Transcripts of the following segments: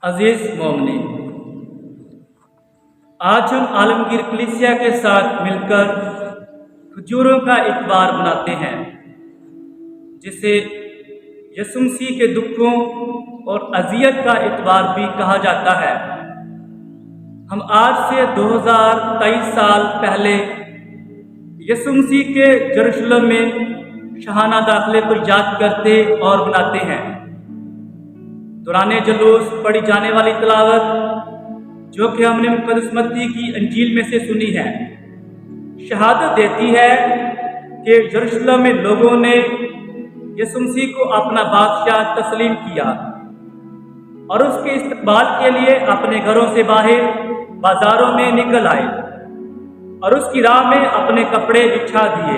अजीज मोमिनीन, आज हम आलमगीर कलीसिया के साथ मिलकर खजूरों का इतवार मनाते हैं, जिसे यसु मसीह के दुखों और अजियत का इतवार भी कहा जाता है। हम आज से 2023 साल पहले यसु मसीह के यरूशलेम में शहाना दाखिले को याद करते और मनाते हैं। दौराने जलूस पढ़ी जाने वाली तिलावत, जो कि हमने मुक़द्दस मत्ती की इंजील में से सुनी है, शहादत देती है कि यरूशलेम में लोगों ने यसु मसीह को अपना बादशाह तस्लीम किया और उसके इस्तकबाल के लिए अपने घरों से बाहर बाजारों में निकल आए और उसकी राह में अपने कपड़े बिछा दिए।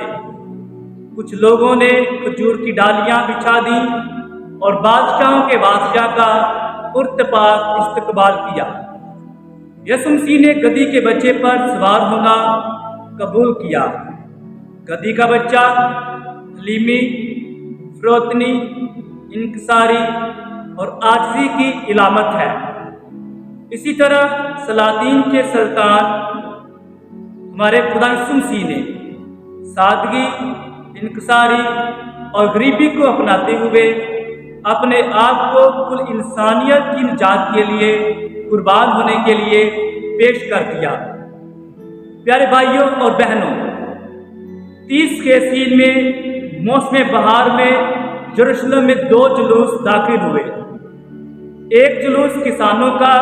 कुछ लोगों ने खजूर की डालियां बिछा दी और बादशाहों के बादशाह का पुरतपाक इस्तकबाल किया। यसु मसीह ने गधी के बच्चे पर सवार होना कबूल किया। गधी का बच्चा हलीमी, फरोतनी, इनकसारी और आजिज़ी की इलामत है। इसी तरह सलातीन के सुल्तान हमारे खुदा यसु मसीह ने सादगी, इनकसारी और गरीबी को अपनाते हुए अपने आप को कुल इंसानियत की निजात के लिए कुर्बान होने के लिए पेश कर दिया। प्यारे भाइयों और बहनों, 30 के सीन में मौसम बहार में यरूशलेम में 2 जुलूस दाखिल हुए। एक जुलूस किसानों का,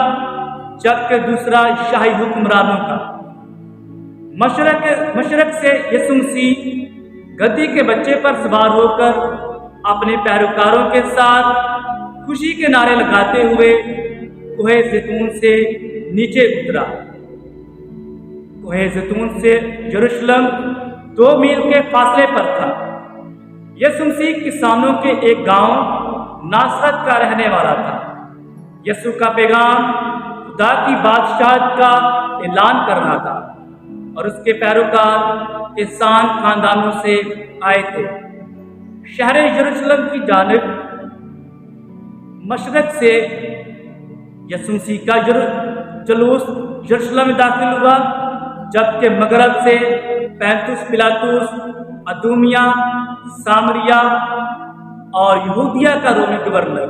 जबकि दूसरा शाही हुक्मरानों का। मशरक से यसु मसीह गद्दी के बच्चे पर सवार होकर अपने पैरोकारों के साथ खुशी के नारे लगाते हुए कोहे ज़ैतून से नीचे उतरा। कोहे ज़ैतून से यरूशलेम 2 मील के फासले पर था। यसु मसीह किसानों के एक गांव नासरत का रहने वाला था। यसु का पैगाम खुदा की बादशाहत का ऐलान कर रहा था और उसके पैरोकार किसान खानदानों से आए थे। शहर यरूशलेम की जानिब मशरक से यसु मसीह का जुलूस यरूशलेम में दाखिल हुआ, जबकि मगरब से पैंतुस पिलातुस, अदूमिया, सामरिया और यहूदिया का रोमी गवर्नर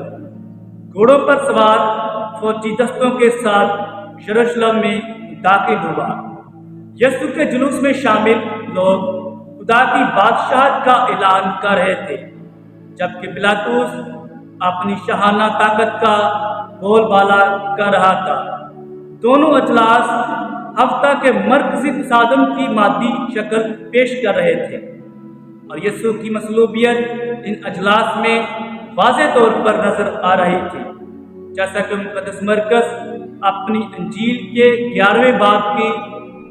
घोड़ों पर सवार फौजी दस्तों के साथ यरूशलेम में दाखिल हुआ। यसु के जुलूस में शामिल लोग खुदा की बादशाहत का ऐलान कर रहे थे, जबकि पिलातुस अपनी शहाना ताकत का बोलबाला कर रहा था। दोनों अजलास हफ्ता के मरकजी तसादम की मादी शक्ल पेश कर रहे थे और यसु की मसलूबियत इन अजलास में वाज़े तौर पर नजर आ रही थी। जैसा कि मुक़द्दस मरकज़ अपनी इंजील के 11वें बाब की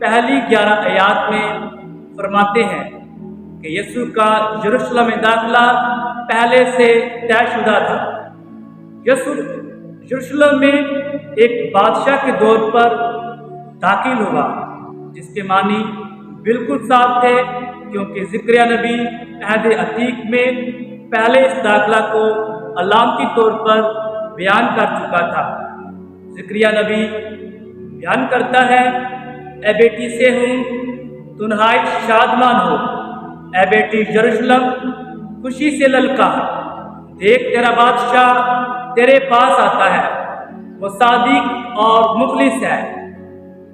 पहली 11 आयात में फरमाते हैं कि यसु का यरूशलेम में दाखिला पहले से तयशुदा था। यसु यरूशलेम में एक बादशाह के दौर पर दाखिल हुआ, जिसके मानी बिल्कुल साफ थे, क्योंकि ज़िक्रिया नबी अहद अतीक में पहले इस दाखिला को अलामती तौर पर बयान कर चुका था। ज़िक्रिया नबी बयान करता है, ए बेटी सेहून तू नहायत शादमान हो, ए बेटी यरूशलेम खुशी से ललकार, देख तेरा बादशाह तेरे पास आता है। वो सादिक और मुखलिस है,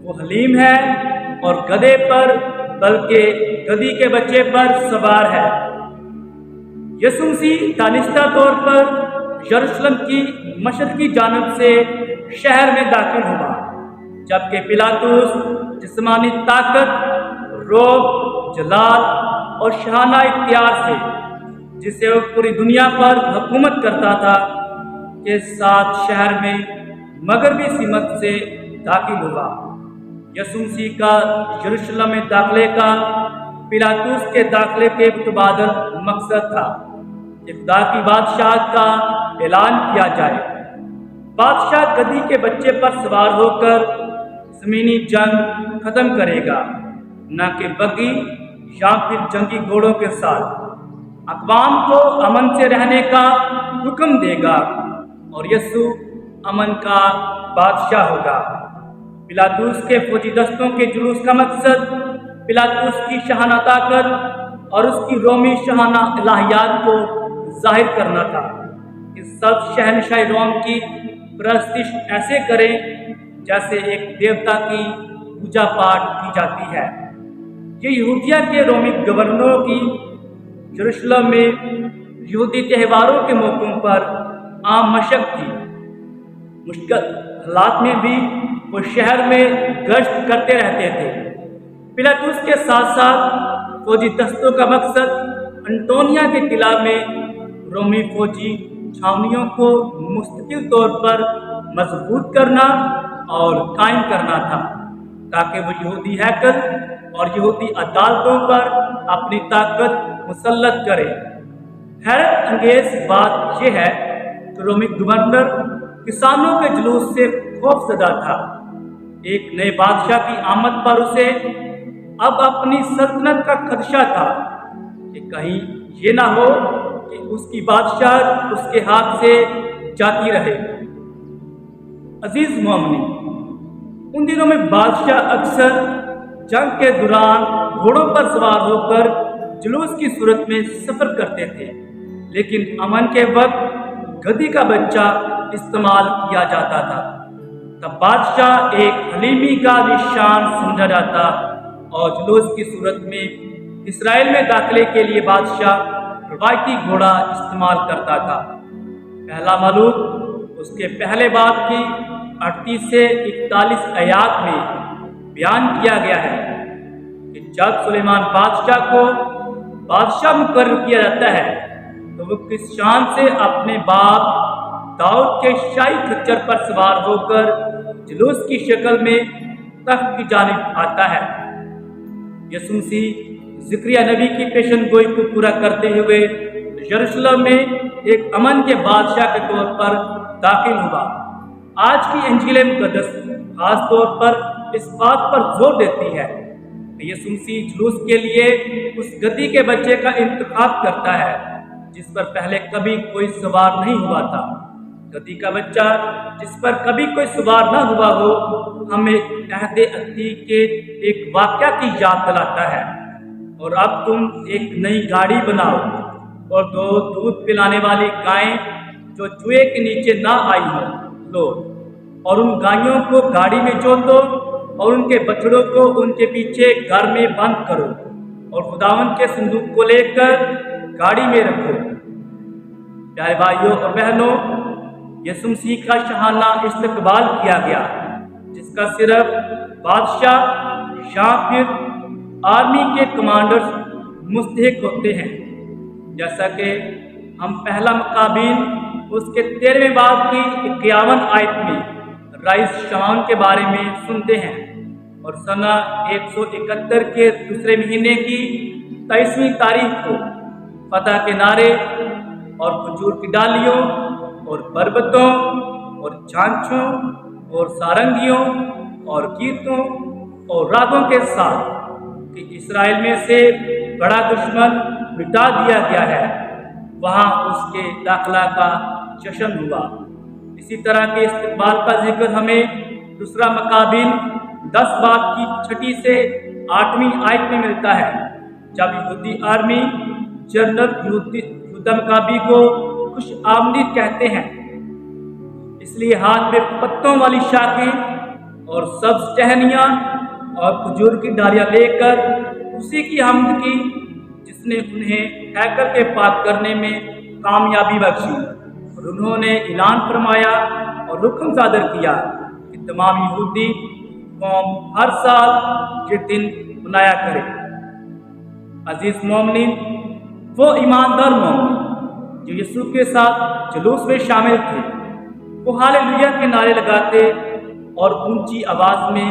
वो हलीम है और गधे पर, बल्कि गधी के बच्चे पर सवार है। यसु मसीह दानिस्ता तौर पर यरूशलेम की मशरकी जानब से शहर में दाखिल हुआ, जबकि पिलातुस जिस्मानी ताकत, रोब, जलाल और शाहाना इख्तियार से, जिसे वो पूरी दुनिया पर हुकूमत करता था, के साथ शहर में मगरबी सिमत से दाखिल हुआ। यसु मसीह का यरूशलेम में दाखिले का पिलातुस के दाखिले के मुतबादल मकसद था कि खुदा की बादशाहत का ऐलान किया जाए। बादशाह गधी के बच्चे पर सवार होकर ज़मीनी जंग खत्म करेगा, न कि बगी या फिर जंगी घोड़ों के साथ। अक़वाम को अमन से रहने का हुक्म देगा और यसु امن کا بادشاہ ہوگا۔ پلاطس کے فوجی دستوں کے جلوس کا مقصد پلاطس کی شاہانہ طاقت اور اس کی رومی شاہانہ الہیات کو ظاہر کرنا تھا کہ سب شہنشاہ روم کی پرستش ایسے کریں جیسے ایک دیوتا کی پوجا پاٹ کی جاتی ہے۔ یہ یہودیہ کے رومی گورنروں کی یروشلم میں یہودی تہواروں کے موقعوں پر عام مشق تھی۔ مشکل حالات میں بھی وہ شہر میں گشت کرتے رہتے تھے۔ پلاطس کے ساتھ ساتھ فوجی دستوں کا مقصد انٹونیا کے قلعہ میں رومی فوجی چھاونیوں کو مستقل طور پر مضبوط کرنا اور قائم کرنا تھا تاکہ وہ یہودی ہیکل اور یہودی عدالتوں پر اپنی طاقت مسلط کرے۔ حیرت انگیز بات یہ ہے کہ رومی گورنر کسانوں کے جلوس سے خوف زدہ تھا۔ ایک نئے بادشاہ کی آمد پر اسے اب اپنی سلطنت کا خدشہ تھا کہ کہیں یہ نہ ہو کہ اس کی بادشاہت اس کے ہاتھ سے جاتی رہے۔ عزیز مومنین، ان دنوں میں بادشاہ اکثر جنگ کے دوران گھوڑوں پر سوار ہو کر جلوس کی صورت میں سفر کرتے تھے، لیکن امن کے وقت گدھی کا بچہ استعمال کیا جاتا تھا۔ تب بادشاہ ایک حلیمی کا نشان سمجھا جاتا اور جلوس کی صورت میں اسرائیل میں داخلے کے لیے بادشاہ روایتی گھوڑا استعمال کرتا تھا۔ پہلا ملوک اس کے پہلے باب کی 38 سے 41 آیات میں بیان کیا گیا ہے کہ جب سلیمان بادشاہ کو بادشاہ مقرر کیا جاتا ہے تو وہ کس شان سے اپنے باپ داؤد کے شاہی کھچر پر سوار ہو کر جلوس کی شکل میں تخت کی جانب آتا ہے۔ یسوع مسیح زکریا نبی کی پیشن گوئی کو پورا کرتے ہوئے یروشلم میں ایک امن کے بادشاہ کے طور پر داخل ہوا۔ آج کی انجیل مقدس خاص طور پر اس بات پر زور دیتی ہے کہ یسوع مسیح جلوس کے لیے اس گدھی کے بچے کا انتخاب کرتا ہے جس پر پہلے کبھی کوئی سوار نہیں ہوا تھا۔ گدھی کا بچہ جس پر کبھی کوئی سوار نہ ہوا ہو ہمیں عہد عتیق کے ایک واقعہ کی یاد دلاتا ہے۔ اور اب تم ایک نئی گاڑی بناؤ اور 2 دودھ پلانے والی گائیں جو چوہے کے نیچے نہ آئی ہوں لو، اور ان گائیوں کو گاڑی میں جوتو اور ان کے بچڑوں کو ان کے پیچھے گھر میں بند کرو اور خداوند کے صندوق کو لے کر گاڑی میں رکھو۔ پیارے بھائیوں اور بہنوں، یسوع مسیح کا شاہانہ استقبال کیا گیا جس کا صرف بادشاہ یا پھر آرمی کے کمانڈرز مستحق ہوتے ہیں، جیسا کہ ہم پہلا مقابین اس کے 13ویں باب کی 51 آیت میں رئیس شمعون کے بارے میں سنتے ہیں، اور سنہ 171 کے دوسرے مہینے کی 23ویں تاریخ کو فتح کے نعرے اور کھجور کی ڈالیوں اور بربتوں اور چھانچوں اور سارنگیوں اور گیتوں اور راگوں کے ساتھ کہ اسرائیل میں سے بڑا دشمن مٹا دیا گیا ہے، وہاں اس کے داخلہ کا جشن ہوا۔ اسی طرح کے استقبال کا ذکر ہمیں دوسرا مقابین 10 باب کی 6 سے 8ویں آیت میں ملتا ہے، جب یہودی آرمی جنرل یہودا مقابی کو خوش آمدید کہتے ہیں۔ اس لیے ہاتھ میں پتوں والی شاخیں اور سبز ٹہنیاں اور کھجور کی ڈالیاں لے کر اسی کی حمد کی جس نے انہیں ہیکل کے پاک کرنے میں کامیابی بخشی، اور انہوں نے اعلان فرمایا اور حکم صادر کیا کہ تمام یہودی قوم ہر سال یہ دن منایا کرے۔ عزیز مومنین، وہ ایماندار مومن جو یسوع کے ساتھ جلوس میں شامل تھے، وہ ہاللویا کے نعرے لگاتے اور اونچی آواز میں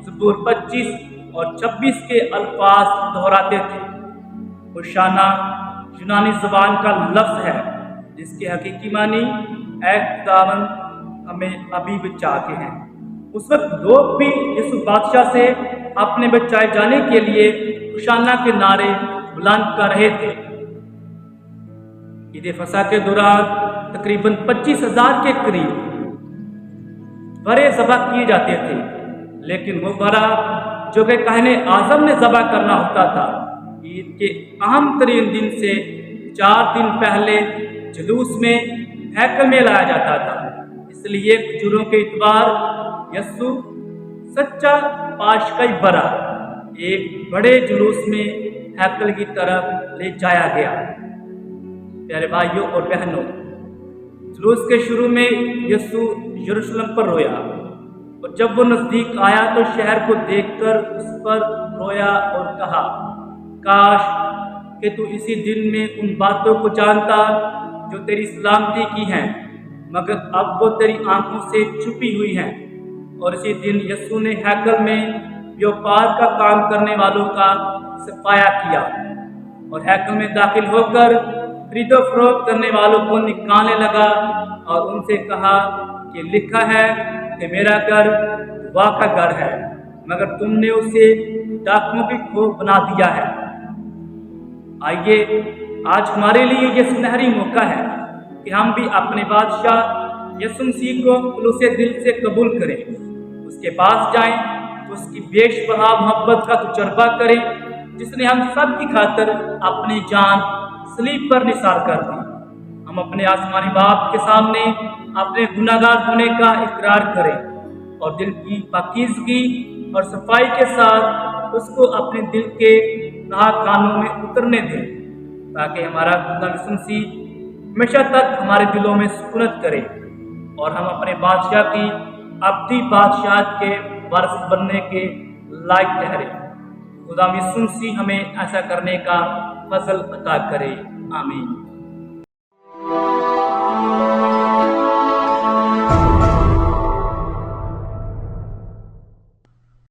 زبور 25 اور 26 کے الفاظ دہراتے تھے۔ ہوشانا یونانی زبان کا لفظ ہے جس کے حقیقی معنی اے خداوند ہمیں ابھی بچا کے ہیں۔ اس وقت لوگ بھی یسوع بادشاہ سے اپنے بچائے جانے کے لیے ہوشانا کے نعرے بلند کر رہے تھے۔ عید فصح کے دوران تقریباً 25,000 کے قریب बड़े ज़बह किए जाते थे, लेकिन वो बड़ा जो कि कहने आज़म ने ज़बह करना होता था, ईद के अहम तरीन दिन से 4 दिन पहले जुलूस में हैकल में लाया जाता था। इसलिए खजूरों के इतवार यस्सु सच्चा पाशकाई बरा एक बड़े जुलूस में हैकल की तरफ ले जाया गया। प्यारे भाइयों और बहनों, जुलूस के शुरू में यस्सु यरूशलेम पर रोया, और जब वो नज़दीक आया तो शहर को देखकर उस पर रोया और कहा, काश कि तू इसी दिन में उन बातों को जानता जो तेरी सलामती की हैं, मगर अब वो तेरी आंखों से छुपी हुई हैं। और इसी दिन यस्सु ने हैकल में व्यापार का काम करने वालों का सफाया किया और हैकल में दाखिल होकर खरीदो फरोख्त करने वालों को निकालने लगा और उनसे कहा कि लिखा है कि मेरा घर दुआ का घर है, मगर तुमने उसे डाकुओं की खोह बना दिया है। आइए आज हमारे लिए ये सुनहरी मौका है कि हम भी अपने बादशाह यीशु मसीह को खुलूसे दिल से कबूल करें, उसके पास जाएं, उसकी बेशबहा मोहब्बत का तजुर्बा करें, जिसने हम सब की खातिर अपनी जान सलीब पर निसार कर दी। हम अपने आसमानी बाप के सामने अपने गुनाहगार होने का इकरार करें और दिल की पाकीज़गी और सफाई के साथ उसको अपने दिल के तहखानों में उतरने दें, ताकि हमारा खुदा यीशु मसीह हमेशा तक हमारे दिलों में सुकूनत करे और हम अपने बादशाह की अब्दी बादशाहत के वारिस बनने के लायक ठहरे। खुदा यीशु मसीह हमें ऐसा करने का फजल अता करे। आमीन।